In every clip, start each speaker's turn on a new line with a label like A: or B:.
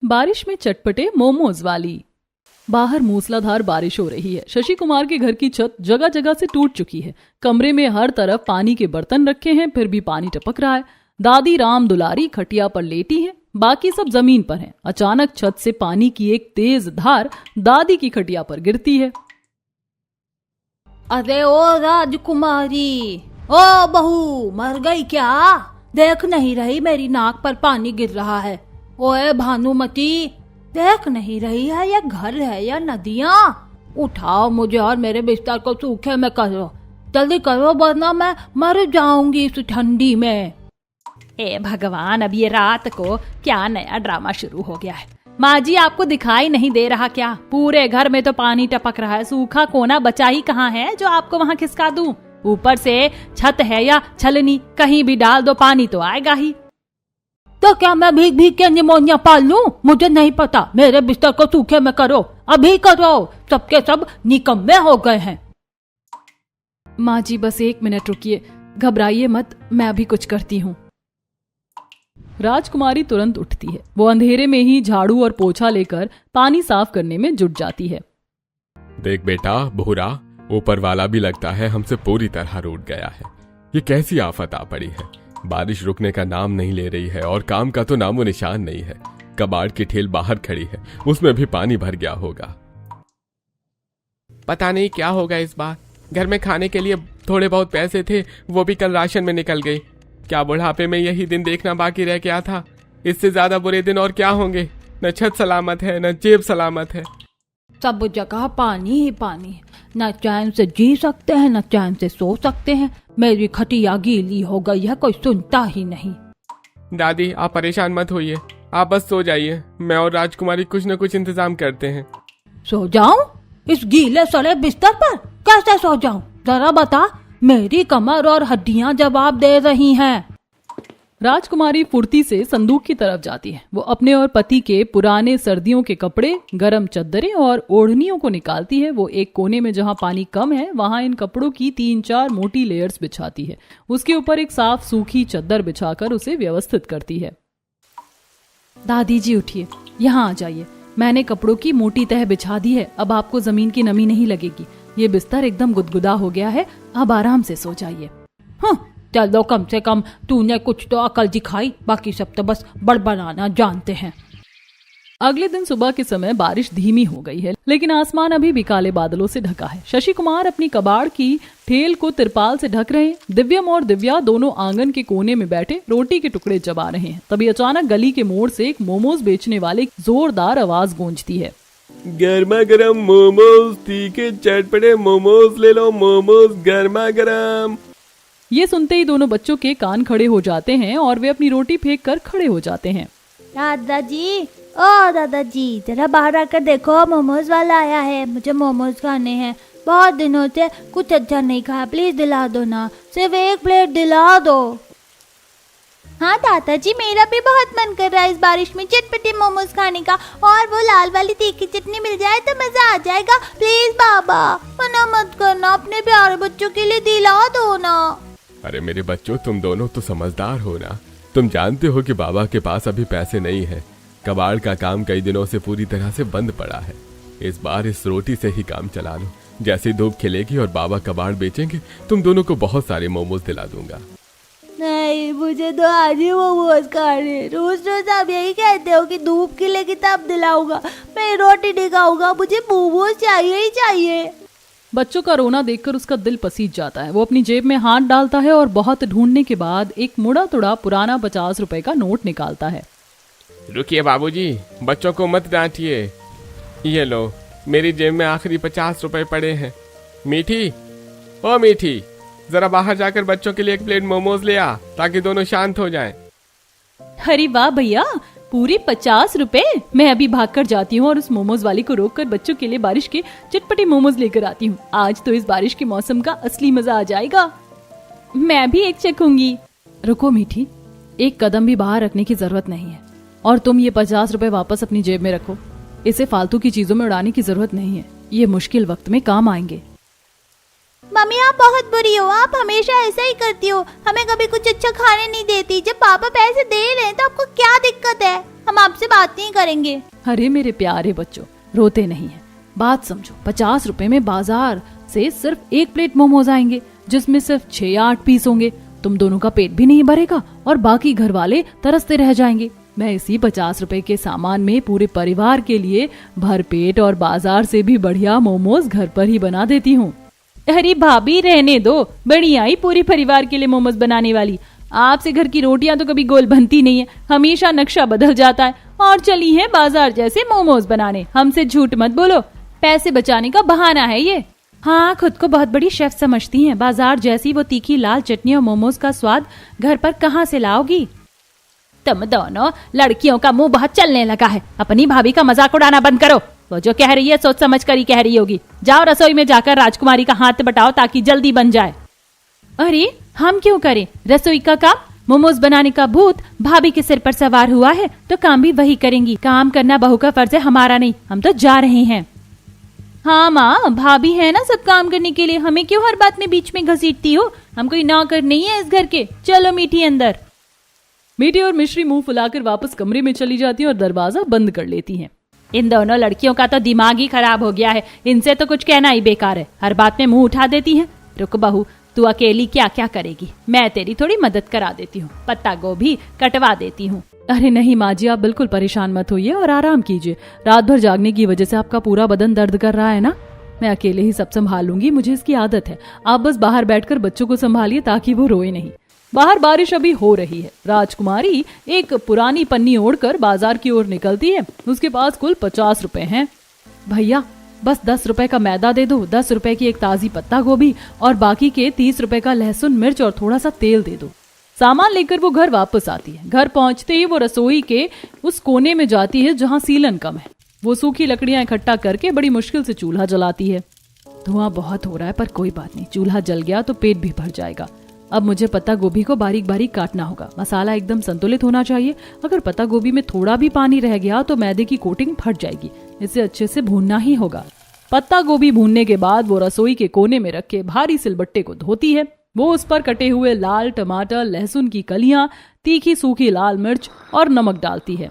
A: बारिश में चटपटे मोमोज वाली। बाहर मूसलाधार बारिश हो रही है। शशि कुमार के घर की छत जगह जगह से टूट चुकी है। कमरे में हर तरफ पानी के बर्तन रखे हैं, फिर भी पानी टपक रहा है। दादी राम दुलारी खटिया पर लेटी है, बाकी सब जमीन पर हैं। अचानक छत से पानी की एक तेज धार दादी की खटिया पर गिरती है।
B: अरे ओ राजकुमारी, ओ बहू, मर गई क्या? देख नहीं रही मेरी नाक पर पानी गिर रहा है? ओए भानुमती, देख नहीं रही है ये घर है या नदियाँ? उठाओ मुझे और मेरे बिस्तर को सूखे में करो, जल्दी करो वरना मैं मर जाऊंगी इस ठंडी में।
C: ए भगवान, अब ये रात को क्या नया ड्रामा शुरू हो गया है? माँ जी, आपको दिखाई नहीं दे रहा क्या? पूरे घर में तो पानी टपक रहा है, सूखा कोना बचा ही कहाँ है जो आपको वहाँ खिसका दूं? ऊपर से छत है या छलनी, कहीं भी डाल दो पानी तो आएगा ही।
B: तो क्या मैं भीग भीग के निमोनिया पाल लूं? मुझे नहीं पता, मेरे बिस्तर को सूखे में करो, अभी करो, सबके सब निकम्मे हो गए हैं।
A: माँ जी बस 1 मिनट रुकिए, घबराइए मत, मैं अभी कुछ करती हूँ। राजकुमारी तुरंत उठती है। वो अंधेरे में ही झाड़ू और पोछा लेकर पानी साफ करने में जुट जाती है।
D: देख बेटा बहुरा, ऊपर वाला भी लगता है हमसे पूरी तरह रूठ गया है। ये कैसी आफत आ पड़ी है? बारिश रुकने का नाम नहीं ले रही है और काम का तो नामो निशान नहीं है। कबाड़ की ठेल बाहर खड़ी है, उसमें भी पानी भर गया होगा।
E: पता नहीं क्या होगा इस बार। घर में खाने के लिए थोड़े बहुत पैसे थे, वो भी कल राशन में निकल गए। क्या बुढ़ापे में यही दिन देखना बाकी रह गया था? इससे ज्यादा बुरे दिन और क्या होंगे? न छत सलामत है, न जेब सलामत है।
B: सब जगह पानी ही पानी है, न चैन से जी सकते हैं न चैन से सो सकते हैं। मेरी खटिया गीली हो गई है, कोई सुनता ही नहीं।
E: दादी, आप परेशान मत होइए, आप बस सो जाइए, मैं और राजकुमारी कुछ न कुछ इंतजाम करते हैं।
B: सो जाऊं इस गीले सड़े बिस्तर पर? कैसे सो जाऊं? जरा बता, मेरी कमर और हड्डियां जवाब दे रही हैं।
A: राजकुमारी फुर्ती से संदूक की तरफ जाती है। वो अपने और पति के पुराने सर्दियों के कपड़े, गरम चद्दरें और ओढ़नियों को निकालती है। वो एक कोने में जहां पानी कम है वहां इन कपड़ों की 3-4 मोटी लेयर्स बिछाती है। उसके ऊपर एक साफ सूखी चद्दर बिछाकर उसे व्यवस्थित करती है। दादी जी उठिए, यहाँ आ जाइए, मैंने कपड़ों की मोटी तह बिछा दी है, अब आपको जमीन की नमी नहीं लगेगी। ये बिस्तर एकदम गुदगुदा हो गया है, अब आराम से सो जाइए।
B: चलो, कम से कम तूने कुछ तो अकल दिखाई, बाकी सब तो बस बड़बड़ाना जानते हैं।
A: अगले दिन सुबह के समय बारिश धीमी हो गई है, लेकिन आसमान अभी भी काले बादलों से ढका है। शशि कुमार अपनी कबाड़ की ठेल को तिरपाल से ढक रहे हैं। दिव्यम और दिव्या दोनों आंगन के कोने में बैठे रोटी के टुकड़े चबा रहे हैं। तभी अचानक गली के मोड़ से एक मोमोज बेचने वाले की जोरदार आवाज गूंजती है।
D: गर्मा गर्म मोमोज, तीखे चटपटे मोमोज ले लो, मोमोज गर्मा गर्म।
A: ये सुनते ही दोनों बच्चों के कान खड़े हो जाते हैं और वे अपनी रोटी फेंक कर खड़े हो जाते हैं।
F: दादाजी, ओ दादाजी, जरा बाहर आकर देखो, मोमोज वाला आया है, मुझे मोमोज खाने हैं। बहुत दिनों से कुछ अच्छा नहीं खाया, प्लीज दिला दो ना, सिर्फ 1 प्लेट दिला दो। हाँ दादाजी, मेरा भी बहुत मन कर रहा है इस बारिश में चटपटे मोमोज खाने का, और वो लाल वाली तीखी चटनी मिल जाए तो मजा आ जाएगा। प्लीज बाबा, मना मत करना, अपने प्यारे बच्चों के लिए दिला दो ना।
D: अरे मेरे बच्चों, तुम दोनों तो समझदार हो ना। तुम जानते हो कि बाबा के पास अभी पैसे नहीं है। कबाड़ का काम कई दिनों से पूरी तरह से बंद पड़ा है। इस बार इस रोटी से ही काम चला लो। जैसे धूप खिलेगी और बाबा कबाड़ बेचेंगे, तुम दोनों को बहुत सारे मोमोज दिला दूंगा।
F: नहीं, मुझे तो आज ही मोमोज खाने। रोज रोज आप यही कहते हो कि धूप खिलेगी तब दिलाऊंगा, मैं रोटी नहीं खाऊंगा, मुझे मोमोज चाहिए ही चाहिए।
A: बच्चों का रोना देखकर उसका दिल पसीज जाता है। वो अपनी जेब में हाथ डालता है और बहुत ढूंढने के बाद एक मुड़ा तुड़ा पुराना 50 रुपए का नोट निकालता है।
E: रुकिए बाबूजी, बच्चों को मत डांटिए। ये लो, मेरी जेब में आखिरी 50 रुपए पड़े हैं। मीठी, ओ मीठी, जरा बाहर जाकर बच्चों के लिए 1 प्लेट मोमोज ले आ, ताकि दोनों शांत हो जाएं।
A: अरे वाह भैया, पूरे 50 रुपए। मैं अभी भागकर जाती हूँ और उस मोमोज वाली को रोककर बच्चों के लिए बारिश के चटपटे मोमोज लेकर आती हूँ। आज तो इस बारिश के मौसम का असली मजा आ जाएगा। मैं भी एक चखूंगी। रुको मीठी, एक कदम भी बाहर रखने की जरूरत नहीं है, और तुम ये 50 रुपए वापस अपनी जेब में रखो। इसे फालतू की चीजों में उड़ाने की जरूरत नहीं है, ये मुश्किल वक्त में काम आएंगे।
F: मम्मी, आप बहुत बुरी हो, आप हमेशा ऐसा ही करती हो, हमें कभी कुछ अच्छा खाने नहीं देती। जब पापा पैसे दे रहे हैं तो आपको क्या दिक्कत है? हम आपसे बात नहीं करेंगे।
A: अरे मेरे प्यारे बच्चों, रोते नहीं है, बात समझो। 50 रुपए में बाजार से सिर्फ 1 प्लेट मोमोज आएंगे, जिसमें सिर्फ 6 या 8 पीस होंगे। तुम दोनों का पेट भी नहीं भरेगा और बाकी घर वाले तरसते रह जाएंगे। मैं इसी 50 रुपए के सामान में पूरे परिवार के लिए भरपेट और बाजार से भी बढ़िया मोमोज घर पर ही बना देती हूँ।
C: अरे भाभी रहने दो, बढ़िया ही पूरी परिवार के लिए मोमोज बनाने वाली। आपसे घर की रोटियां तो कभी गोल बनती नहीं है, हमेशा नक्शा बदल जाता है। और चली है बाजार जैसे मोमोज बनाने। हमसे झूठ मत बोलो, पैसे बचाने का बहाना है ये। हाँ, खुद को बहुत बड़ी शेफ समझती हैं। बाजार जैसी वो तीखी लाल चटनी और मोमोज का स्वाद घर पर कहाँ से लाओगी? तुम दोनों लड़कियों का मुंह बहुत चलने लगा है। अपनी भाभी का मजाक उड़ाना बंद करो। वो जो कह रही है सोच समझ कर ही कह रही होगी। जाओ रसोई में जाकर राजकुमारी का हाथ बटाओ ताकि जल्दी बन जाए। अरे हम क्यों करें रसोई का काम? मोमोज बनाने का भूत भाभी के सिर पर सवार हुआ है तो काम भी वही करेंगी। काम करना बहू का फर्ज है, हमारा नहीं। हम तो जा रहे हैं। हाँ माँ, भाभी है ना सब काम करने के लिए, हमें क्यों हर बात में बीच में घसीटती हो? हम कोई नौकर नहीं है इस घर के। चलो मीठी अंदर।
A: मीठी और मिश्री मुंह फुलाकर वापस कमरे में चली जाती हैं और दरवाजा बंद कर लेती हैं।
C: इन दोनों लड़कियों का तो दिमाग ही खराब हो गया है। इनसे तो कुछ कहना ही बेकार है, हर बात में मुंह उठा देती हैं। रुक बहू, तू अकेली क्या क्या करेगी, मैं तेरी थोड़ी मदद करा देती हूँ। पत्ता गोभी कटवा देती हूँ।
A: अरे नहीं माँ जी, आप बिल्कुल परेशान मत होइए और आराम कीजिए। रात भर जागने की वजह से आपका पूरा बदन दर्द कर रहा है ना। मैं अकेले ही सब संभाल लूंगी, मुझे इसकी आदत है। आप बस बाहर बैठकर बच्चों को संभालिए ताकि वो रोए नहीं। बाहर बारिश अभी हो रही है। राजकुमारी एक पुरानी पन्नी ओढ़कर बाजार की ओर निकलती है। उसके पास कुल 50 रुपए हैं। भैया बस 10 रुपए का मैदा दे दो, 10 रुपए की एक ताजी पत्ता गोभी और बाकी के 30 रुपए का लहसुन मिर्च और थोड़ा सा तेल दे दो। सामान लेकर वो घर वापस आती है। घर पहुंचते ही वो रसोई के उस कोने में जाती है जहां सीलन कम है। वो सूखी लकड़ियां इकट्ठा करके बड़ी मुश्किल से चूल्हा जलाती है। धुआं बहुत हो रहा है पर कोई बात नहीं, चूल्हा जल गया तो पेट भी भर जाएगा। अब मुझे पत्ता गोभी को बारीक बारीक काटना होगा। मसाला एकदम संतुलित होना चाहिए। अगर पत्ता गोभी में थोड़ा भी पानी रह गया तो मैदे की कोटिंग फट जाएगी। इसे अच्छे से भूनना ही होगा। पत्ता गोभी भूनने के बाद वो रसोई के कोने में रखे भारी सिलबट्टे को धोती है। वो उस पर कटे हुए लाल टमाटर, लहसुन की कलियां, तीखी सूखी लाल मिर्च और नमक डालती है।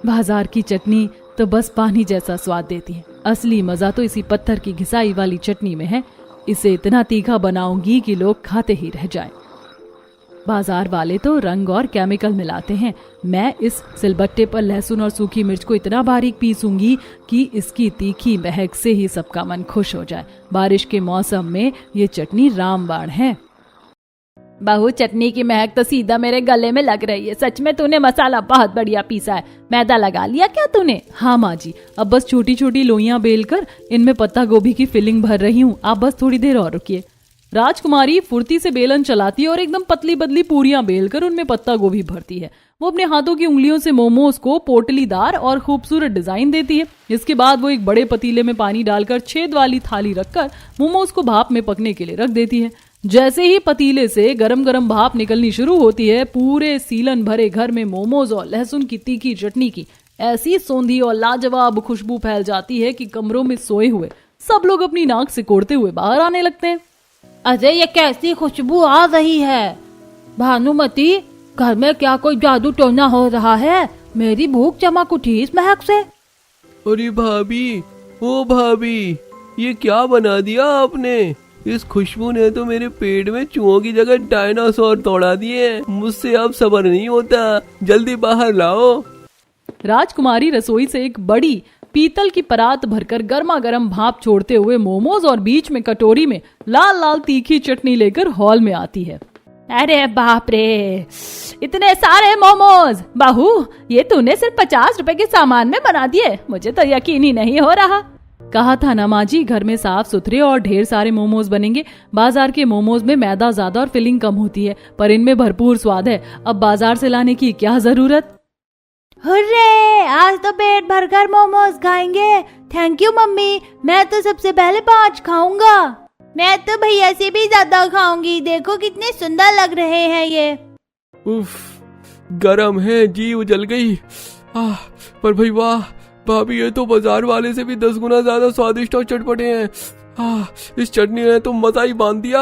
A: बाजार की चटनी तो बस पानी जैसा स्वाद देती है। असली मजा तो इसी पत्थर की घिसाई वाली चटनी में है। इसे इतना तीखा बनाऊंगी कि लोग खाते ही रह जाएं। बाजार वाले तो रंग और केमिकल मिलाते हैं। मैं इस सिलबट्टे पर लहसुन और सूखी मिर्च को इतना बारीक पीसूंगी कि इसकी तीखी महक से ही सबका मन खुश हो जाए। बारिश के मौसम में ये चटनी रामबाण है।
C: बहू, चटनी की महक तो सीधा मेरे गले में लग रही है। सच में तूने मसाला बहुत बढ़िया पीसा है। मैदा लगा लिया क्या तूने?
A: हाँ माँ जी, अब बस छोटी छोटी लोइयां बेलकर इनमें पत्ता गोभी की फिलिंग भर रही हूँ। आप बस थोड़ी देर और रुकिए। राजकुमारी फुर्ती से बेलन चलाती है और एकदम पतली पतली पूरियां बेलकर उनमें पत्ता गोभी भरती है। वो अपने हाथों की उंगलियों से मोमोज को पोटलीदार और खूबसूरत डिजाइन देती है। इसके बाद वो एक बड़े पतीले में पानी डालकर छेद वाली थाली रखकर मोमोज को भाप में पकने के लिए रख देती है। जैसे ही पतीले से गरम गरम भाप निकलनी शुरू होती है, पूरे सीलन भरे घर में मोमोज और लहसुन की तीखी चटनी की ऐसी सौंधी और लाजवाब खुशबू फैल जाती है कि कमरों में सोए हुए सब लोग अपनी नाक सिकोड़ते हुए बाहर आने लगते हैं।
B: अरे ये कैसी खुशबू आ रही है? भानुमती, घर में क्या कोई जादू टोना हो रहा है? मेरी भूख चमक उठी इस महक से।
G: अरे भाभी, ओ भाभी, ये क्या बना दिया आपने? इस खुशबू ने तो मेरे पेट में चूहों की जगह डायनासोर दौड़ा दिए। मुझसे अब सब्र नहीं होता, जल्दी बाहर लाओ।
A: राजकुमारी रसोई से एक बड़ी पीतल की परात भरकर गर्मा गर्म भाप छोड़ते हुए मोमोज और बीच में कटोरी में लाल लाल तीखी चटनी लेकर हॉल में आती है।
C: अरे बाप रे, इतने सारे मोमोज! बहू, ये तूने सिर्फ 50 रुपए के सामान में बना दिए। मुझे तो यकीन ही नहीं हो रहा।
A: कहा था ना माँ जी, घर में साफ सुथरे और ढेर सारे मोमोज बनेंगे। बाजार के मोमोज में मैदा ज्यादा और फिलिंग कम होती है, पर इनमें भरपूर स्वाद है। अब बाजार से लाने की क्या जरूरत।
F: हुर्रे, आज तो पेट भरकर मोमोज खाएंगे। थैंक यू मम्मी, मैं तो सबसे पहले 5 खाऊंगा। मैं तो भैया से भी ज्यादा खाऊंगी। देखो कितने सुंदर लग रहे हैं ये।
G: उफ, गरम है, जी उजल गई। पर भाई वाह भाभी, ये तो बाजार वाले से भी 10 गुना ज्यादा स्वादिष्ट और चटपटे हैं। इस चटनी ने तो मजा ही बांध दिया।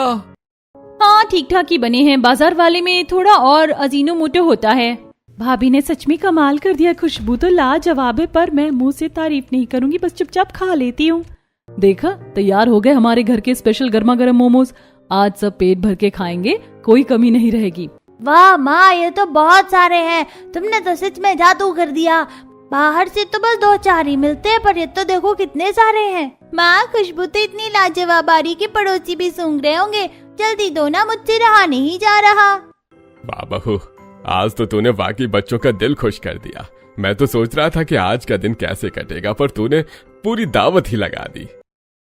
C: हाँ, ठीक ठाक ही बने हैं। बाजार वाले में थोड़ा और अजीनोमोटो होता है। भाभी ने सच में कमाल कर दिया, खुशबू तो लाजवाब है, पर मैं मुंह से तारीफ नहीं करूंगी, बस चुपचाप खा लेती हूँ।
A: देखा, तैयार हो गए हमारे घर के स्पेशल गर्मा गर्म मोमोज। आज सब पेट भर के खाएंगे, कोई कमी नहीं रहेगी।
F: वाह माँ, ये तो बहुत सारे हैं, तुमने तो सच में जादू कर दिया। बाहर से तो बस 2-4 ही मिलते हैं, पर ये तो देखो कितने सारे हैं। माँ, खुशबू तो इतनी लाजवाब आ रही कि पड़ोसी भी सूंघ रहे होंगे। जल्दी दो ना, मुझसे रहा नहीं जा रहा।
D: वाह बहू, आज तो तूने वाकई बच्चों का दिल खुश कर दिया। मैं तो सोच रहा था कि आज का दिन कैसे कटेगा, पर तूने पूरी दावत ही लगा दी।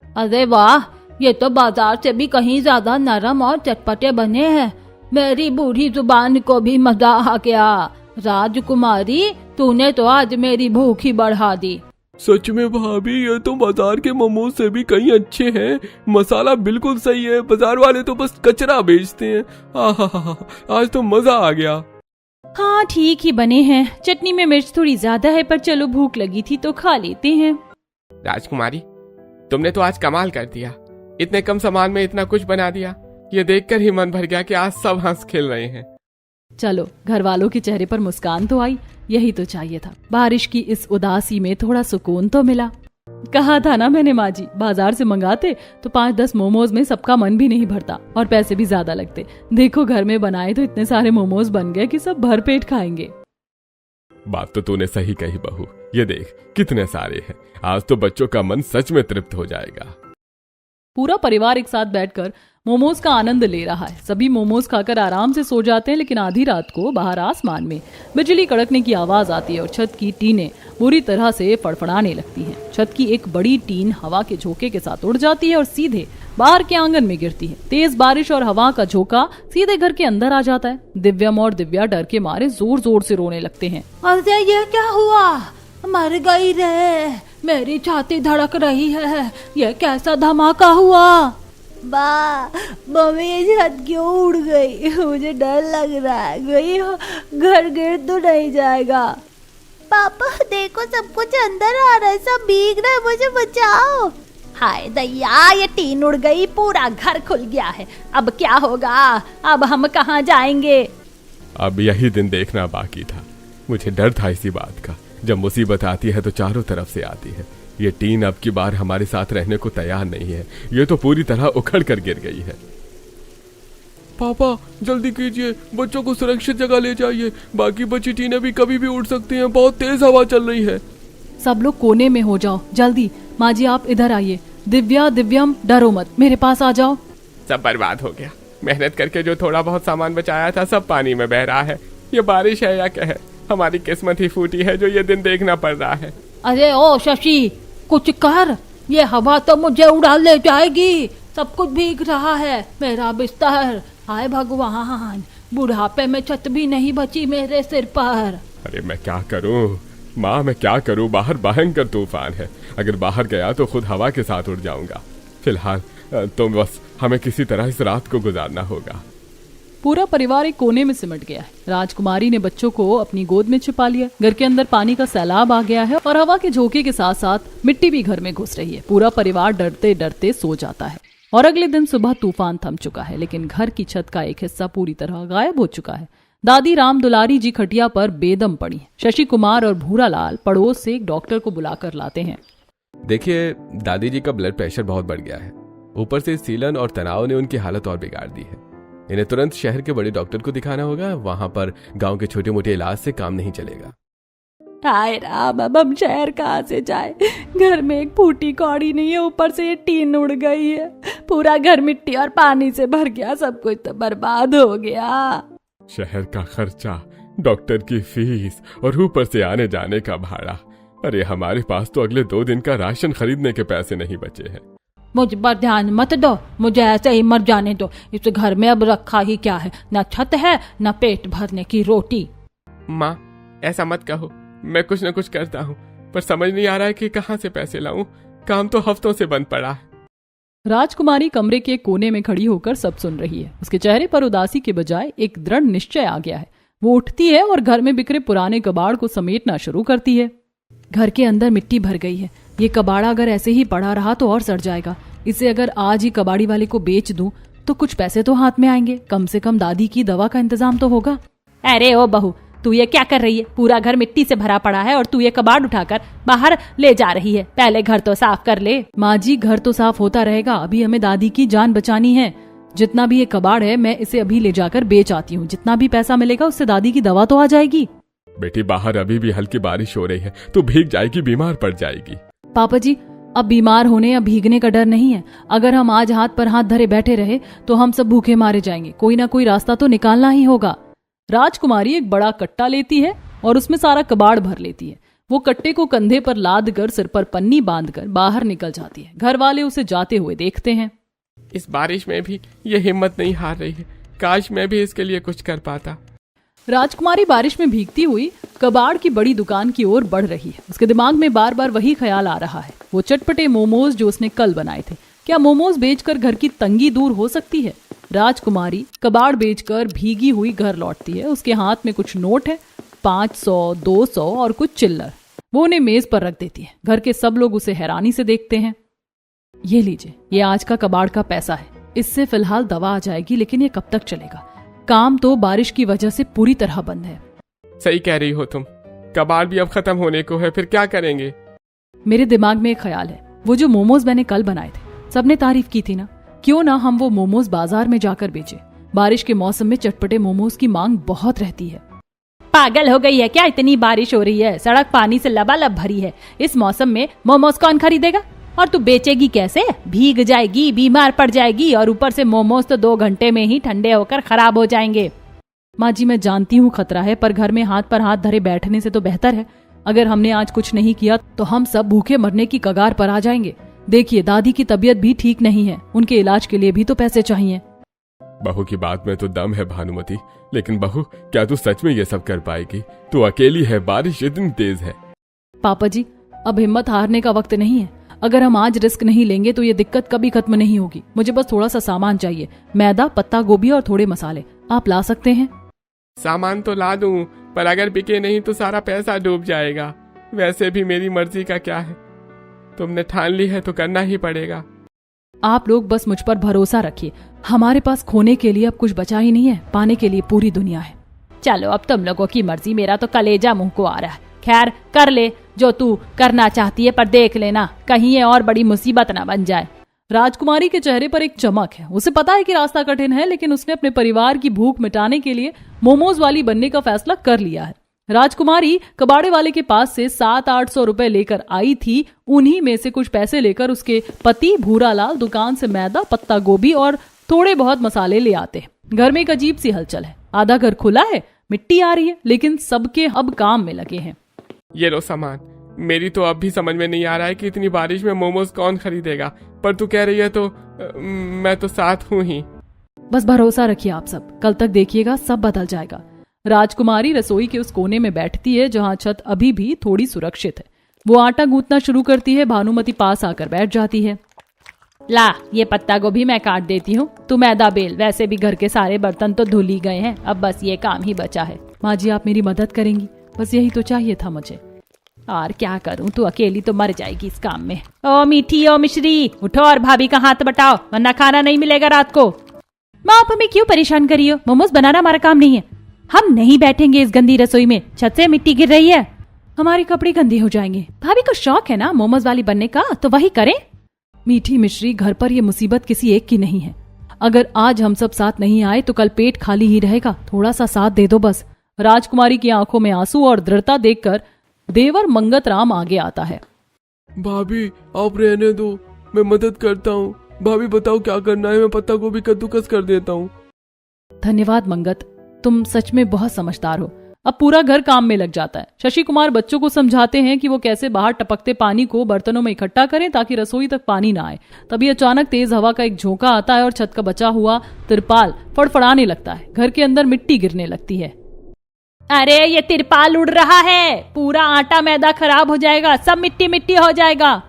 B: अरे वाह, ये तो बाजार से भी कहीं ज्यादा नरम और चटपटे बने हैं। मेरी बूढ़ी जुबान को भी मजा आ गया। राजकुमारी, तूने तो आज मेरी भूख ही बढ़ा दी।
G: सच में भाभी, ये तो बाजार के मोमोज से भी कहीं अच्छे हैं। मसाला बिल्कुल सही है, बाजार वाले तो बस कचरा बेचते हैं। आहा, आज तो मजा आ गया।
C: हाँ ठीक ही बने हैं, चटनी में मिर्च थोड़ी ज्यादा है, पर चलो भूख लगी थी तो खा लेते हैं।
E: राजकुमारी, तुमने तो आज कमाल कर दिया। इतने कम सामान में इतना कुछ बना दिया। ये देखकर ही मन भर गया कि आज सब हंस खेल रहे हैं।
A: चलो, घर वालों के चेहरे पर मुस्कान तो आई, यही तो चाहिए था। बारिश की इस उदासी में थोड़ा सुकून तो मिला। कहा था ना मैंने माँ जी, बाजार से मंगाते तो 5-10 मोमोज में सबका मन भी नहीं भरता और पैसे भी ज्यादा लगते। देखो, घर में बनाए तो इतने सारे मोमोज बन गए कि सब भर पेट खाएंगे।
D: बात तो तूने सही कही बहू, ये देख कितने सारे हैं। आज तो बच्चों का मन सच में तृप्त हो जाएगा।
A: पूरा परिवार एक साथ बैठकर मोमोज का आनंद ले रहा है। सभी मोमोज खाकर आराम से सो जाते हैं, लेकिन आधी रात को बाहर आसमान में बिजली कड़कने की आवाज आती है और छत की टीनें बुरी तरह से फड़फड़ाने लगती हैं। छत की एक बड़ी टीन हवा के झोंके के साथ उड़ जाती है और सीधे बाहर के आंगन में गिरती है। तेज बारिश और हवा का झोंका सीधे घर के अंदर आ जाता है। दिव्यम और दिव्या डर के मारे जोर जोर से रोने लगते हैं।
B: अरे ये क्या हुआ? मर गई रे, मेरी छाती धड़क रही है। ये कैसा धमाका हुआ?
F: मम्मी, ये छत क्यों उड़ गई? मुझे डर लग रहा है, कहीं घर गिर तो नहीं जाएगा। पापा देखो, सब कुछ अंदर आ रहा है, सब भीग रहा है, मुझे बचाओ।
C: हाय दैया, ये टीन उड़ गई, पूरा घर खुल गया है। अब क्या होगा? अब हम कहाँ जाएंगे?
D: अब यही दिन देखना बाकी था। मुझे डर था इसी बात का। जब मुसीबत आती है तो चारों तरफ से आती है। ये टीन अब की बार हमारे साथ रहने को तैयार नहीं है। ये तो पूरी तरह उखड़ कर गिर गई है।
G: पापा जल्दी कीजिए, बच्चों को सुरक्षित जगह ले जाइए। बाकी बची टीनें भी कभी भी उड़ सकती हैं, बहुत तेज हवा चल रही है।
A: सब लोग कोने में हो जाओ, जल्दी। माँ जी, आप इधर आइए। दिव्या, दिव्यम, डरो मत, मेरे पास आ जाओ।
E: सब बर्बाद हो गया। मेहनत करके जो थोड़ा बहुत सामान बचाया था, सब पानी में बह रहा है। ये बारिश है या क्या है? हमारी किस्मत ही फूटी है जो ये दिन देखना पड़ रहा है।
B: अरे ओ शशि, कुछ कर, ये हवा तो मुझे उड़ा ले जाएगी। सब कुछ भीग रहा है, मेरा बिस्तर। हाय भगवान, बुढ़ापे में छत भी नहीं बची मेरे सिर पर।
D: अरे मैं क्या करूं माँ, मैं क्या करूं? बाहर भयंकर तूफान है। अगर बाहर गया तो खुद हवा के साथ उड़ जाऊंगा। फिलहाल तो बस हमें किसी तरह इस रात को गुजारना होगा।
A: पूरा परिवार एक कोने में सिमट गया है। राजकुमारी ने बच्चों को अपनी गोद में छिपा लिया। घर के अंदर पानी का सैलाब आ गया है और हवा के झोंके के साथ साथ मिट्टी भी घर में घुस रही है। पूरा परिवार डरते डरते सो जाता है और अगले दिन सुबह तूफान थम चुका है, लेकिन घर की छत का एक हिस्सा पूरी तरह गायब हो चुका है। दादी राम दुलारी जी खटिया पर बेदम पड़ी है। शशि कुमार और भूरालाल पड़ोस से एक डॉक्टर को बुलाकर लाते हैं।
D: देखिए, दादी जी का ब्लड प्रेशर बहुत बढ़ गया है। ऊपर से सीलन और तनाव ने उनकी हालत और बिगाड़ दी है। इन्हें तुरंत शहर के बड़े डॉक्टर को दिखाना होगा। वहां पर गांव के छोटे मोटे इलाज से काम नहीं चलेगा।
C: हाय राम, अब हम शहर कहाँ से जाए? घर में एक फूटी कौड़ी नहीं है, ऊपर से ये टीन उड़ गई है। पूरा घर मिट्टी और पानी से भर गया, सब कुछ तो बर्बाद हो गया।
D: शहर का खर्चा, डॉक्टर की फीस और ऊपर से आने जाने का भाड़ा। अरे हमारे पास तो अगले 2 दिन का राशन खरीदने के पैसे नहीं बचे हैं।
B: मुझ पर ध्यान मत दो, मुझे ऐसे ही मर जाने दो। इस घर में अब रखा ही क्या है? न छत है, न पेट भरने की रोटी।
E: माँ, ऐसा मत कहो। मैं कुछ न कुछ करता हूँ, पर समझ नहीं आ रहा है कि कहाँ से पैसे लाऊं। काम तो हफ्तों से बंद पड़ा है।
A: राजकुमारी कमरे के कोने में खड़ी होकर सब सुन रही है। उसके चेहरे पर उदासी के बजाय एक दृढ़ निश्चय आ गया है। वो उठती है और घर में बिखरे पुराने कबाड़ को समेटना शुरू करती है। घर के अंदर मिट्टी भर गई है। ये कबाड़ा अगर ऐसे ही पड़ा रहा तो और सड़ जाएगा। इसे अगर आज ही कबाड़ी वाले को बेच दूं तो कुछ पैसे तो हाथ में आएंगे। कम से कम दादी की दवा का इंतजाम तो होगा।
C: अरे ओ बहू, तू ये क्या कर रही है? पूरा घर मिट्टी से भरा पड़ा है और तू ये कबाड़ उठाकर बाहर ले जा रही है। पहले घर तो साफ कर ले।
A: माँ जी, घर तो साफ होता रहेगा, अभी हमें दादी की जान बचानी है। जितना भी ये कबाड़ है मैं इसे अभी ले जाकर बेच आती हूँ। जितना भी पैसा मिलेगा उससे दादी की दवा तो आ जाएगी।
D: बेटी, बाहर अभी भी हल्की बारिश हो रही है, तू भीग जाएगी, बीमार पड़ जाएगी।
A: पापा जी, अब बीमार होने या भीगने का डर नहीं है। अगर हम आज हाथ पर हाथ धरे बैठे रहे तो हम सब भूखे मारे जाएंगे। कोई ना कोई रास्ता तो निकालना ही होगा। राजकुमारी एक बड़ा कट्टा लेती है और उसमें सारा कबाड़ भर लेती है। वो कट्टे को कंधे पर लाद कर सिर पर पन्नी बांधकर बाहर निकल जाती है। घर वाले उसे जाते हुए देखते हैं।
E: इस बारिश में भी ये हिम्मत नहीं हार रही है। काश मैं भी इसके लिए कुछ कर पाता।
A: राजकुमारी बारिश में भीगती हुई कबाड़ की बड़ी दुकान की ओर बढ़ रही है। उसके दिमाग में बार बार वही ख्याल आ रहा है, वो चटपटे मोमोज जो उसने कल बनाए थे। क्या मोमोज बेचकर घर की तंगी दूर हो सकती है? राजकुमारी कबाड़ बेचकर भीगी हुई घर लौटती है। उसके हाथ में कुछ नोट है, 500, 200 और कुछ चिल्लर। वो उन्हें मेज पर रख देती है। घर के सब लोग उसे हैरानी से देखते हैं। ये लीजिए, ये आज का कबाड़ का पैसा है। इससे फिलहाल दवा आ जाएगी, लेकिन ये कब तक चलेगा? काम तो बारिश की वजह से पूरी तरह बंद है।
E: सही कह रही हो तुम, कबाड़ भी अब खत्म होने को है, फिर क्या करेंगे?
A: मेरे दिमाग में एक ख्याल है, वो जो मोमोज मैंने कल बनाए थे, सबने तारीफ की थी ना, क्यों ना हम वो मोमोज बाजार में जाकर बेचें। बारिश के मौसम में चटपटे मोमोज की मांग बहुत रहती है।
C: पागल हो गई है क्या? इतनी बारिश हो रही है, सड़क पानी से लबालब भरी है। इस मौसम में मोमोज कौन खरीदेगा? और तू बेचेगी कैसे? भीग जाएगी, बीमार पड़ जाएगी और ऊपर से मोमोज तो 2 घंटे में ही ठंडे होकर खराब हो जाएंगे।
A: माँ जी, मैं जानती हूँ खतरा है, पर घर में हाथ पर हाथ धरे बैठने से तो बेहतर है। अगर हमने आज कुछ नहीं किया तो हम सब भूखे मरने की कगार पर आ जाएंगे। देखिए, दादी की तबीयत भी ठीक नहीं है, उनके इलाज के लिए भी तो पैसे चाहिए।
D: बहू की बात में तो दम है भानुमति, लेकिन बहू, क्या तू सच में ये सब कर पाएगी? तू अकेली है, बारिश इतनी तेज है।
A: पापा जी, अब हिम्मत हारने का वक्त नहीं है। अगर हम आज रिस्क नहीं लेंगे तो ये दिक्कत कभी खत्म नहीं होगी। मुझे बस थोड़ा सा सामान चाहिए, मैदा, पत्ता गोभी और थोड़े मसाले। आप ला सकते हैं?
E: सामान तो ला दूं, पर अगर बिके नहीं तो सारा पैसा डूब जाएगा। वैसे भी मेरी मर्जी का क्या है, तुमने ठान ली है तो करना ही पड़ेगा।
A: आप लोग बस मुझ पर भरोसा रखिए। हमारे पास खोने के लिए अब कुछ बचा ही नहीं है, पाने के लिए पूरी दुनिया है।
C: चलो, अब तुम लोगों की मर्जी, मेरा तो कलेजा मुंह को आ रहा है। खैर, कर ले जो तू करना चाहती है, पर देख लेना कहीं ये और बड़ी मुसीबत ना बन जाए।
A: राजकुमारी के चेहरे पर एक चमक है। उसे पता है कि रास्ता कठिन है, लेकिन उसने अपने परिवार की भूख मिटाने के लिए मोमोज वाली बनने का फैसला कर लिया है। राजकुमारी कबाड़े वाले के पास से 700-800 रुपए लेकर आई थी। उन्हीं में से कुछ पैसे लेकर उसके पति भूरालाल दुकान से मैदा, पत्ता गोभी और थोड़े बहुत मसाले ले आते हैं। घर में एक अजीब सी हलचल है। आधा घर खुला है, मिट्टी आ रही है, लेकिन सबके अब काम में लगे हैं।
E: ये लो सामान। मेरी तो अब भी समझ में नहीं आ रहा है कि इतनी बारिश में मोमोज कौन खरीदेगा, पर तू कह रही है तो मैं तो साथ हूँ ही।
A: बस भरोसा रखिए आप सब, कल तक देखिएगा सब बदल जाएगा। राजकुमारी रसोई के उस कोने में बैठती है जहाँ छत अभी भी थोड़ी सुरक्षित है। वो आटा गूंथना शुरू करती है। भानुमति पास आकर बैठ जाती है।
C: ला, ये पत्ता गोभी मैं काट देती हूँ, तू मैदा बेल। वैसे भी घर के सारे बर्तन तो धुल ही गए हैं, अब बस ये काम ही बचा है।
A: माँ जी, आप मेरी मदद करेंगी? बस यही तो चाहिए था मुझे।
C: और क्या करूं, तू अकेली तो मर जाएगी इस काम में। ओ मीठी, ओ मिश्री, उठो और भाभी का हाथ बटाओ, वरना खाना नहीं मिलेगा रात को। माँ, आप हमें क्यों परेशान करी हो? मोमोज बनाना हमारा काम नहीं है। हम नहीं बैठेंगे इस गंदी रसोई में, छत से मिट्टी गिर रही है।
A: हमारे कपड़े गंदे हो जाएंगे।
C: भाभी को शौक है ना मोमोज वाली बनने का, तो वही करें।
A: मीठी मिश्री, घर पर ये मुसीबत किसी एक की नहीं है। अगर आज हम सब साथ नहीं आए तो कल पेट खाली ही रहेगा। थोड़ा सा साथ दे दो बस। राजकुमारी की आंखों में आंसू और दृढ़ता देखकर देवर मंगत राम आगे आता है।
G: भाभी, आप रहने दो, मैं मदद करता हूँ। भाभी बताओ क्या करना है, मैं पत्ता गोभी कद्दूकस कर देता हूँ।
A: धन्यवाद मंगत, तुम सच में बहुत समझदार हो। अब पूरा घर काम में लग जाता है। शशि कुमार बच्चों को समझाते हैं कि वो कैसे बाहर टपकते पानी को बर्तनों में इकट्ठा करें ताकि रसोई तक पानी ना आए। तभी अचानक तेज हवा का एक झोंका आता है और छत का बचा हुआ तिरपाल फड़फड़ाने लगता है। घर के अंदर मिट्टी गिरने लगती है।
C: अरे, ये तिरपाल उड़ रहा है, पूरा आटा मैदा खराब हो जाएगा, सब मिट्टी मिट्टी हो जाएगा।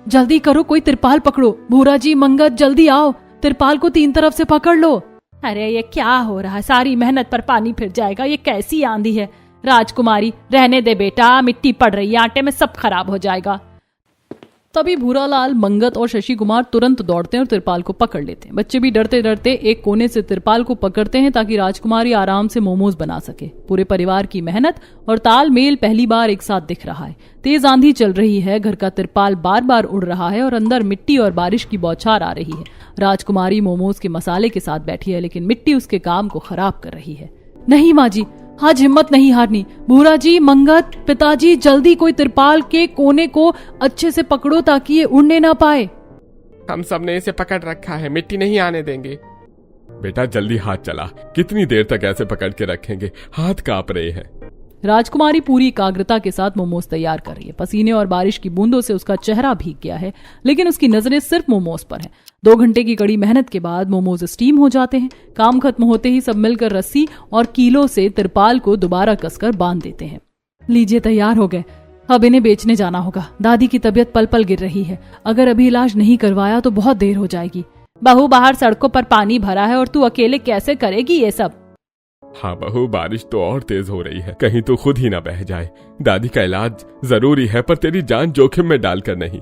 A: जल्दी करो, कोई तिरपाल पकड़ो। भूरा जी, मंगत, जल्दी आओ, तिरपाल को 3 तरफ से पकड़ लो।
C: अरे, ये क्या हो रहा है? सारी मेहनत पर पानी फिर जाएगा। ये कैसी आंधी है? राजकुमारी, रहने दे बेटा, मिट्टी पड़ रही है आटे में, सब खराब हो जाएगा।
A: तभी भूरालाल, मंगत और शशि कुमार तुरंत दौड़ते हैं और तिरपाल को पकड़ लेते हैं। बच्चे भी डरते डरते एक कोने से तिरपाल को पकड़ते हैं ताकि राजकुमारी आराम से मोमोज बना सके। पूरे परिवार की मेहनत और तालमेल पहली बार एक साथ दिख रहा है। तेज आंधी चल रही है, घर का तिरपाल बार बार उड़ रहा है और अंदर मिट्टी और बारिश की बौछार आ रही है। राजकुमारी मोमोज के मसाले के साथ बैठी है, लेकिन मिट्टी उसके काम को खराब कर रही है। नहीं माँ जी, आज हिम्मत नहीं हारनी। भूरा जी, मंगत, पिताजी, जल्दी कोई तिरपाल के कोने को अच्छे से पकड़ो ताकि ये उड़ने ना पाए।
E: हम सब ने इसे पकड़ रखा है, मिट्टी नहीं आने देंगे।
D: बेटा जल्दी हाथ चला, कितनी देर तक ऐसे पकड़ के रखेंगे, हाथ कांप रहे हैं।
A: राजकुमारी पूरी एकाग्रता के साथ मोमोज तैयार कर रही है। पसीने और बारिश की बूंदों से उसका चेहरा भीग गया है, लेकिन उसकी नजरें सिर्फ मोमोज पर हैं। 2 घंटे की कड़ी मेहनत के बाद मोमोज स्टीम हो जाते हैं। काम खत्म होते ही सब मिलकर रस्सी और कीलों से तिरपाल को दोबारा कसकर बांध देते हैं। लीजिए, तैयार हो गए। अब इन्हें बेचने जाना होगा। दादी की तबीयत पल पल गिर रही है। अगर अभी इलाज नहीं करवाया तो बहुत देर हो जाएगी।
C: बहू, बाहर सड़कों पर पानी भरा है और तू अकेले कैसे करेगी ये सब?
D: हाँ बहू, बारिश तो और तेज हो रही है, कहीं तो खुद ही ना बह जाए। दादी का इलाज जरूरी है, पर तेरी जान जोखिम में डालकर नहीं।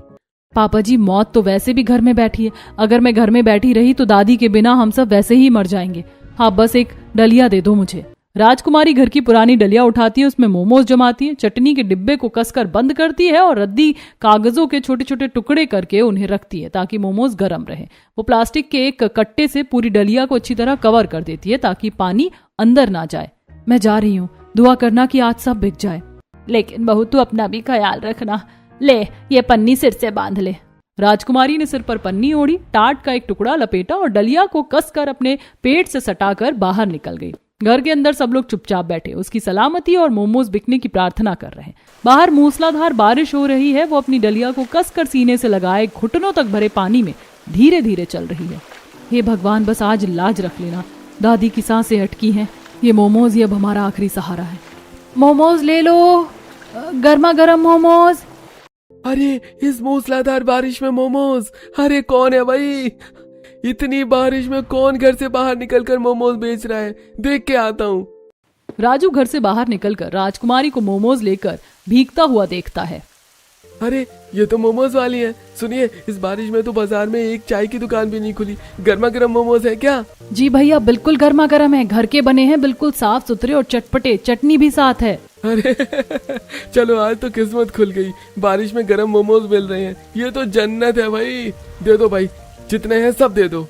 A: पापा जी, मौत तो वैसे भी घर में बैठी है। अगर मैं घर में बैठी रही तो दादी के बिना हम सब वैसे ही मर जाएंगे। हाँ, बस एक डलिया दे दो मुझे। राजकुमारी घर की पुरानी डलिया उठाती है, उसमें मोमोज जमाती है, चटनी के डिब्बे को कसकर बंद करती है और रद्दी कागजों के छोटे छोटे टुकड़े करके उन्हें रखती है ताकि मोमोज गर्म रहे। वो प्लास्टिक के एक कट्टे से पूरी डलिया को अच्छी तरह कवर कर देती है ताकि पानी अंदर ना जाए। मैं जा रही हूँ, दुआ करना कि आज सब बिक जाए।
C: लेकिन बहू, तू अपना भी ख्याल रखना। ले, ये पन्नी सिर से बांध ले।
A: राजकुमारी ने सिर पर पन्नी ओढ़ी, टाट का एक टुकड़ा लपेटा और डलिया को कसकर अपने पेट से सटाकर बाहर निकल गई। घर के अंदर सब लोग चुपचाप बैठे उसकी सलामती और मोमोज बिकने की प्रार्थना कर रहे हैं। बाहर मूसलाधार बारिश हो रही है। वो अपनी डलिया को कसकर सीने से लगाए घुटनों तक भरे पानी में धीरे धीरे चल रही है। हे भगवान, बस आज लाज रख लेना। दादी की सांसें अटकी हैं। ये मोमोज ही अब हमारा आखिरी सहारा है। मोमोज ले लो, गर्मा गर्म मोमोज।
G: अरे इस मूसलाधार बारिश में मोमोज! अरे कौन है भाई? इतनी बारिश में कौन घर से बाहर निकलकर मोमोज बेच रहा है? देख के आता हूँ।
A: राजू घर से बाहर निकलकर राजकुमारी को मोमोज लेकर भीगता हुआ देखता है।
G: अरे ये तो मोमोज वाली है। सुनिए, इस बारिश में तो बाजार में एक चाय की दुकान भी नहीं खुली। गर्मा गर्म मोमोज है क्या?
A: जी भैया, बिल्कुल गर्मा गर्म है। घर के बने हैं, बिल्कुल साफ सुथरे और चटपटे। चटनी भी साथ है।
G: अरे चलो, आज तो किस्मत खुल गई। बारिश में गर्म मोमोज मिल रहे हैं। ये तो जन्नत है भाई। दे दो भाई, जितने हैं सब दे दो।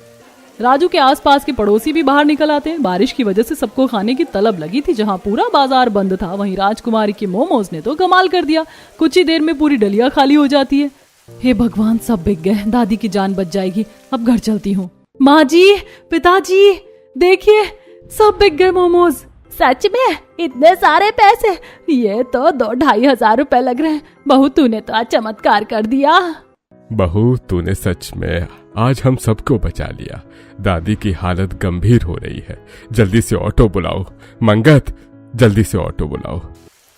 A: राजू के आसपास के पड़ोसी भी बाहर निकल आते हैं। बारिश की वजह से सबको खाने की तलब लगी थी। जहां पूरा बाजार बंद था, वहीं राजकुमारी के मोमोज ने तो कमाल कर दिया। कुछ ही देर में पूरी डलिया खाली हो जाती है। हे भगवान, सब बिक गए। दादी की जान बच जाएगी। अब घर चलती हूँ। माँ जी, पिताजी, देखिए सब बिक गए मोमोज।
C: सच में? इतने सारे पैसे? ये तो 2-2.5 हजार रुपए लग रहे हैं। बहू, तूने तो आज चमत्कार कर दिया।
D: बहू, तूने सच में आज हम सबको बचा लिया। दादी की हालत गंभीर हो रही है। जल्दी से ऑटो बुलाओ। मंगत, जल्दी से ऑटो बुलाओ।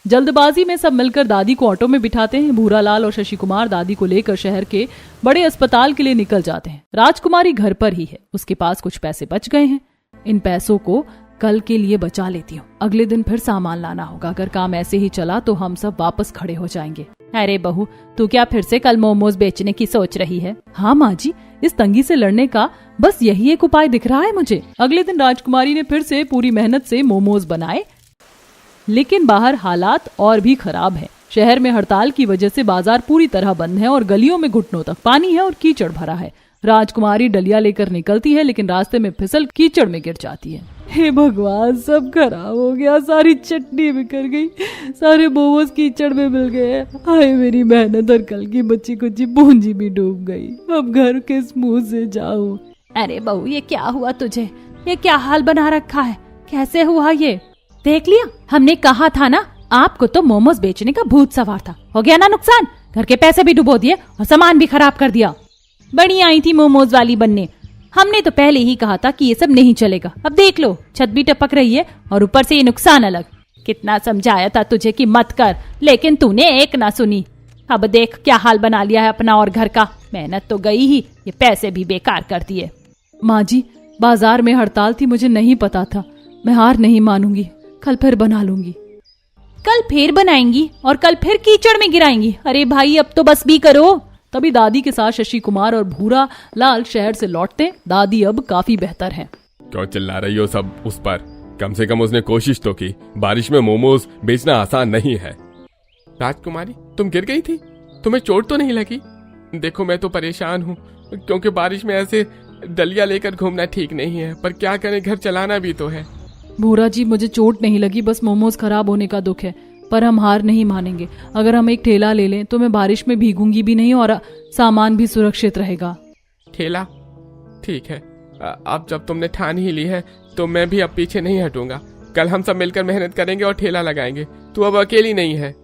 A: जल्दबाजी में सब मिलकर दादी को ऑटो में बिठाते हैं। भूरालाल और शशि कुमार दादी को लेकर शहर के बड़े अस्पताल के लिए निकल जाते हैं। राजकुमारी घर पर ही है। उसके पास कुछ पैसे बच गए हैं। इन पैसों को कल के लिए बचा लेती हूँ। अगले दिन फिर सामान लाना होगा। अगर काम ऐसे ही चला तो हम सब वापस खड़े हो जाएंगे।
C: अरे बहू, तू क्या फिर से कल मोमोज बेचने की सोच रही है?
A: हाँ माँ जी, इस तंगी से लड़ने का बस यही एक उपाय दिख रहा है मुझे। अगले दिन राजकुमारी ने फिर से पूरी मेहनत से मोमोज बनाए, लेकिन बाहर हालात और भी खराब है। शहर में हड़ताल की वजह से बाजार पूरी तरह बंद है और गलियों में घुटनों तक पानी है और कीचड़ भरा है। राजकुमारी डलिया लेकर निकलती है, लेकिन रास्ते में फिसल कीचड़ में गिर जाती है। हे भगवान, सब खराब हो गया। सारी चटनी बिखर गई, सारे मोमोज कीचड़ में मिल गए। हाय, मेरी मेहनत और कल की बच्ची कुची पूंजी भी डूब गई। अब घर किस मुंह से जाऊं?
C: अरे बहू, ये क्या हुआ तुझे? ये क्या हाल बना रखा है? कैसे हुआ ये? देख लिया, हमने कहा था ना, आपको तो मोमोज बेचने का भूत सवार था। हो गया ना नुकसान? घर के पैसे भी डुबो दिए और सामान भी खराब कर दिया। बड़ी आई थी मोमोज वाली बनने। हमने तो पहले ही कहा था कि ये सब नहीं चलेगा। अब देख लो, छत भी टपक रही है और ऊपर से ये नुकसान अलग। कितना समझाया था तुझे कि मत कर, लेकिन तूने एक ना सुनी। अब देख क्या हाल बना लिया है अपना और घर का। मेहनत तो गई ही, ये पैसे भी बेकार कर दिए।
A: माँ जी, बाजार में हड़ताल थी, मुझे नहीं पता था। मैं हार नहीं मानूंगी, कल फिर बना लूंगी।
C: कल फिर बनाएंगी और कल फिर कीचड़ में गिराएंगी? अरे भाई, अब तो बस भी करो।
A: तभी दादी के साथ शशि कुमार और भूरा लाल शहर से लौटते। दादी अब काफी बेहतर हैं।
D: क्यों चिल्ला रही हो सब उस पर? कम से कम उसने कोशिश तो की। बारिश में मोमोज बेचना आसान नहीं है।
E: राजकुमारी, तुम गिर गई थी? तुम्हें चोट तो नहीं लगी? देखो मैं तो परेशान हूँ, क्योंकि बारिश में ऐसे डलिया लेकर घूमना ठीक नहीं है, पर क्या करें, घर चलाना भी तो है।
A: भूरा जी, मुझे चोट नहीं लगी, बस मोमोज खराब होने का दुख है, पर हम हार नहीं मानेंगे। अगर हम एक ठेला ले लें तो मैं बारिश में भीगूंगी भी नहीं और सामान भी सुरक्षित रहेगा।
E: ठेला? ठीक है, अब जब तुमने ठान ही ली है तो मैं भी अब पीछे नहीं हटूंगा। कल हम सब मिलकर मेहनत करेंगे और ठेला लगाएंगे। तू अब अकेली नहीं है।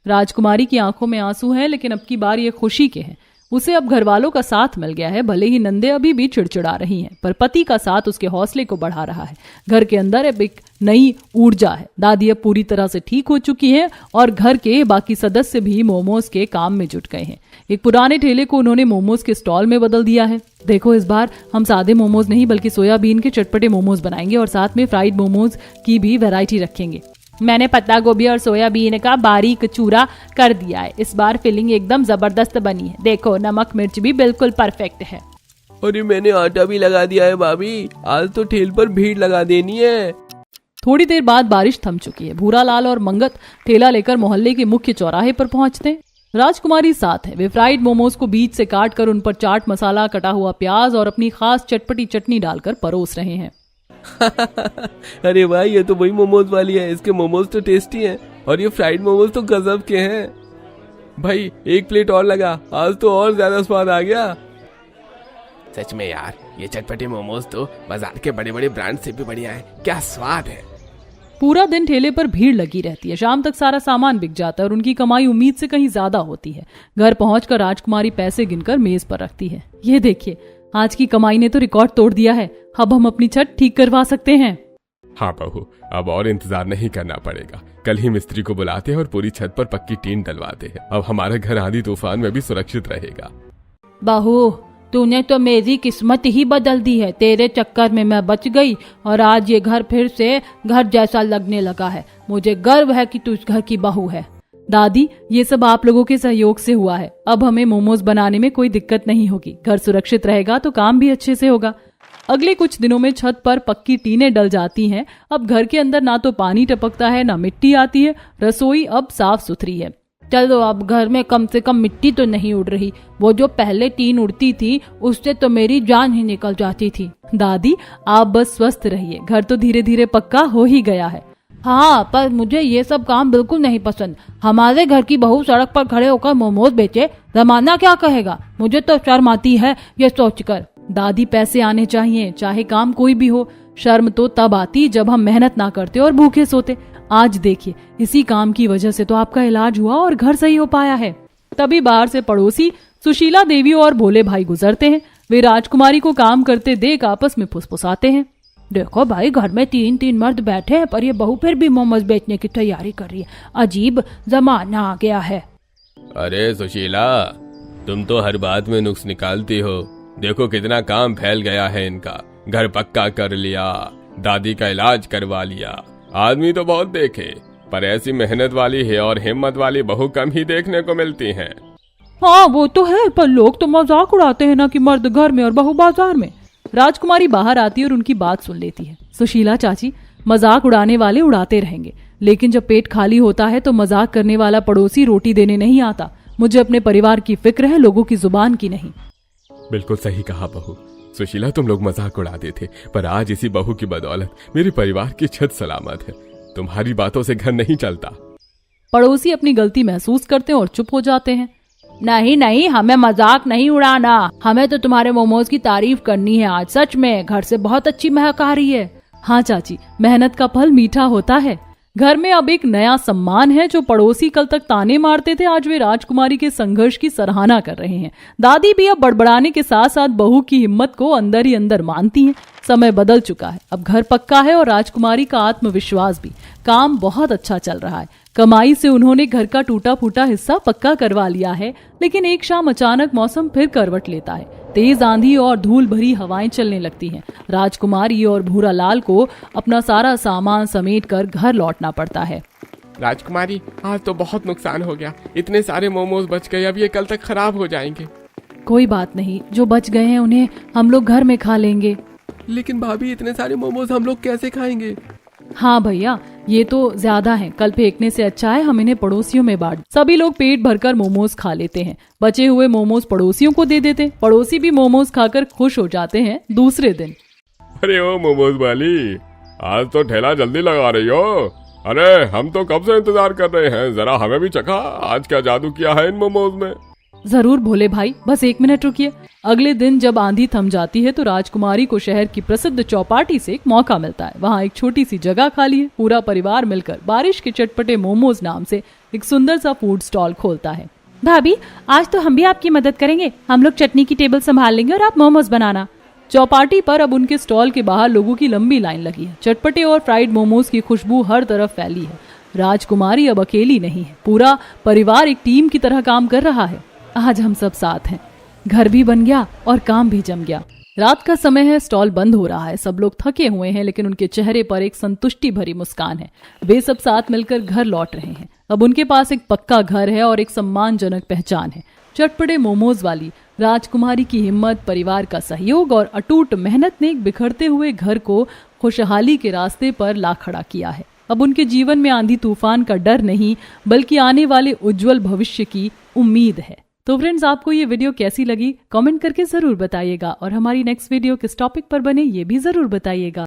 A: राजकुमारी की आंखों में आंसू हैं, लेकिन अब की बार ये खुशी के हैं। उसे अब घर वालों का साथ मिल गया है। भले ही नंदे अभी भी चिड़चिड़ा रही हैं, पर पति का साथ उसके हौसले को बढ़ा रहा है। घर के अंदर अब एक नई ऊर्जा है। दादी अब पूरी तरह से ठीक हो चुकी है और घर के बाकी सदस्य भी मोमोज के काम में जुट गए हैं। एक पुराने ठेले को उन्होंने मोमोज के स्टॉल में बदल दिया है। देखो, इस बार हम सादे मोमोज नहीं बल्कि सोयाबीन के चटपटे मोमोज बनाएंगे और साथ में फ्राइड मोमोज की भी वैरायटी रखेंगे।
C: मैंने पत्ता गोभी और सोयाबीन का बारीक चूरा कर दिया है। इस बार फिलिंग एकदम जबरदस्त बनी है। देखो, नमक मिर्च भी बिल्कुल परफेक्ट है।
G: अरे मैंने आटा भी लगा दिया है भाभी, आज तो ठेल पर भीड़ लगा देनी है।
A: थोड़ी देर बाद बारिश थम चुकी है। भूरा लाल और मंगत ठेला लेकर मोहल्ले के मुख्य चौराहे पर पहुंचते हैं। राजकुमारी साथ है। वे फ्राइड मोमोज को बीच से काट कर उन पर चाट मसाला, कटा हुआ प्याज और अपनी खास चटपटी चटनी डालकर परोस रहे हैं।
G: अरे भाई, ये तो वही मोमोज वाली है। इसके मोमोज तो टेस्टी हैं और ये फ्राइड मोमोज तो गजब के हैं। भाई, एक प्लेट और लगा, आज तो और ज्यादा स्वाद आ गया।
E: सच में यार, ये चटपटे मोमोज तो बाजार के बड़े बड़े ब्रांड से भी बढ़िया है। क्या स्वाद है।
A: पूरा दिन ठेले पर भीड़ लगी रहती है। शाम तक सारा सामान बिक जाता है और उनकी कमाई उम्मीद से कहीं ज्यादा होती है। घर पहुंचकर राजकुमारी पैसे गिनकर मेज पर रखती है। ये देखिए, आज की कमाई ने तो रिकॉर्ड तोड़ दिया है। अब हम अपनी छत ठीक करवा सकते हैं।
D: हाँ बहू, अब और इंतजार नहीं करना पड़ेगा। कल ही मिस्त्री को बुलाते हैं और पूरी छत पर पक्की टीन डलवाते हैं। अब हमारा घर आंधी तूफान में भी सुरक्षित रहेगा।
B: बहू, तूने तो मेरी किस्मत ही बदल दी है। तेरे चक्कर में मैं बच गई और आज ये घर फिर से घर जैसा लगने लगा है। मुझे गर्व है कि तू इस घर की बहू है।
A: दादी, ये सब आप लोगों के सहयोग से हुआ है। अब हमें मोमोज बनाने में कोई दिक्कत नहीं होगी। घर सुरक्षित रहेगा तो काम भी अच्छे से होगा। अगले कुछ दिनों में छत पर पक्की टीनें डल जाती हैं। अब घर के अंदर ना तो पानी टपकता है, ना मिट्टी आती है। रसोई अब साफ सुथरी है।
B: चलो, अब घर में कम से कम मिट्टी तो नहीं उड़ रही। वो जो पहले टीन उड़ती थी उससे तो मेरी जान ही निकल जाती थी।
A: दादी, आप बस स्वस्थ रहिए। घर तो धीरे धीरे पक्का हो ही गया है।
B: हाँ, पर मुझे ये सब काम बिल्कुल नहीं पसंद। हमारे घर की बहू सड़क पर खड़े होकर मोमोज बेचे, जमाना क्या कहेगा। मुझे तो शर्म आती है ये सोचकर।
A: दादी, पैसे आने चाहिए, चाहे काम कोई भी हो। शर्म तो तब आती जब हम मेहनत ना करते और भूखे सोते। आज देखिए, इसी काम की वजह से तो आपका इलाज हुआ और घर सही हो पाया है। तभी बाहर से पड़ोसी सुशीला देवी और भोले भाई गुजरते हैं। वे राजकुमारी को काम करते देख आपस में फुसफुसाते हैं।
B: देखो भाई, घर में 3 मर्द बैठे हैं, पर ये बहू फिर भी मोमोज बेचने की तैयारी कर रही है। अजीब जमाना आ गया है।
D: अरे सुशीला, तुम तो हर बात में नुक्स निकालती हो। देखो कितना काम फैल गया है इनका। घर पक्का कर लिया, दादी का इलाज करवा लिया। आदमी तो बहुत देखे, पर ऐसी मेहनत वाली है और हिम्मत वाली बहू कम ही देखने को मिलती हैं।
A: हाँ, वो तो है, पर लोग तो मजाक उड़ाते हैं ना कि मर्द घर में और बहू बाजार में। राजकुमारी बाहर आती है और उनकी बात सुन लेती है। सुशीला चाची, मजाक उड़ाने वाले उड़ाते रहेंगे, लेकिन जब पेट खाली होता है तो मजाक करने वाला पड़ोसी रोटी देने नहीं आता। मुझे अपने परिवार की फिक्र है, लोगों की जुबान की नहीं।
D: बिल्कुल सही कहा बहू। सुशीला, तुम लोग मजाक उड़ाते थे, पर आज इसी बहू की बदौलत मेरे परिवार की छत सलामत है। तुम्हारी बातों से घर नहीं चलता।
A: पड़ोसी अपनी गलती महसूस करते हैं और चुप हो जाते हैं।
B: नहीं नहीं, हमें मजाक नहीं उड़ाना। हमें तो तुम्हारे मोमोज की तारीफ करनी है आज। सच में घर से बहुत अच्छी महक आ रही है।
A: हाँ चाची, मेहनत का फल मीठा होता है। घर में अब एक नया सम्मान है। जो पड़ोसी कल तक ताने मारते थे, आज वे राजकुमारी के संघर्ष की सराहना कर रहे हैं। दादी भी अब बड़बड़ाने के साथ साथ बहू की हिम्मत को अंदर ही अंदर मानती हैं। समय बदल चुका है, अब घर पक्का है और राजकुमारी का आत्मविश्वास भी। काम बहुत अच्छा चल रहा है। कमाई से उन्होंने घर का टूटा फूटा हिस्सा पक्का करवा लिया है। लेकिन एक शाम अचानक मौसम फिर करवट लेता है। तेज आंधी और धूल भरी हवाएं चलने लगती हैं। राजकुमारी और भूरा लाल को अपना सारा सामान समेट कर घर लौटना पड़ता है।
E: राजकुमारी आज तो बहुत नुकसान हो गया, इतने सारे मोमोज बच गए, अब ये कल तक खराब हो जाएंगे।
A: कोई बात नहीं, जो बच गए हैं उन्हें हम लोग घर में खा लेंगे।
D: लेकिन भाभी इतने सारे मोमोज हम लोग कैसे खाएंगे?
A: हाँ भैया, ये तो ज्यादा हैं, कल फेंकने से अच्छा है हम इन्हें पड़ोसियों में बांट। सभी लोग पेट भरकर मोमोज खा लेते हैं, बचे हुए मोमोज पड़ोसियों को दे देते, पड़ोसी भी मोमोज खाकर खुश हो जाते हैं। दूसरे दिन,
D: अरे ओ मोमोज वाली, आज तो ठेला जल्दी लगा रही हो। अरे हम तो कब से इंतजार कर रहे हैं, जरा हमें भी चखा, आज क्या जादू किया है इन मोमोज में।
A: जरूर भोले भाई, बस 1 मिनट रुकिए। अगले दिन जब आंधी थम जाती है तो राजकुमारी को शहर की प्रसिद्ध चौपाटी से एक मौका मिलता है। वहाँ एक छोटी सी जगह खाली है, पूरा परिवार मिलकर बारिश के चटपटे मोमोज नाम से एक सुंदर सा फूड स्टॉल खोलता है।
C: भाभी आज तो हम भी आपकी मदद करेंगे, हम लोग चटनी की टेबल संभाल लेंगे और आप मोमोज बनाना।
A: चौपाटी पर अब उनके स्टॉल के बाहर लोगों की लंबी लाइन लगी है। चटपटे और फ्राइड मोमोज की खुशबू हर तरफ फैली है। राजकुमारी अब अकेली नहीं है, पूरा परिवार एक टीम की तरह काम कर रहा है। आज हम सब साथ हैं, घर भी बन गया और काम भी जम गया। रात का समय है, स्टॉल बंद हो रहा है, सब लोग थके हुए हैं लेकिन उनके चेहरे पर एक संतुष्टि भरी मुस्कान है। वे सब साथ मिलकर घर लौट रहे हैं। अब उनके पास एक पक्का घर है और एक सम्मानजनक पहचान है। चटपटे मोमोज वाली राजकुमारी की हिम्मत, परिवार का सहयोग और अटूट मेहनत ने एक बिखरते हुए घर को खुशहाली के रास्ते पर ला खड़ा किया है। अब उनके जीवन में आंधी तूफान का डर नहीं, बल्कि आने वाले उज्जवल भविष्य की उम्मीद है। तो फ्रेंड्स, आपको ये वीडियो कैसी लगी कमेंट करके जरूर बताइएगा और हमारी नेक्स्ट वीडियो किस टॉपिक पर बने ये भी जरूर बताइएगा।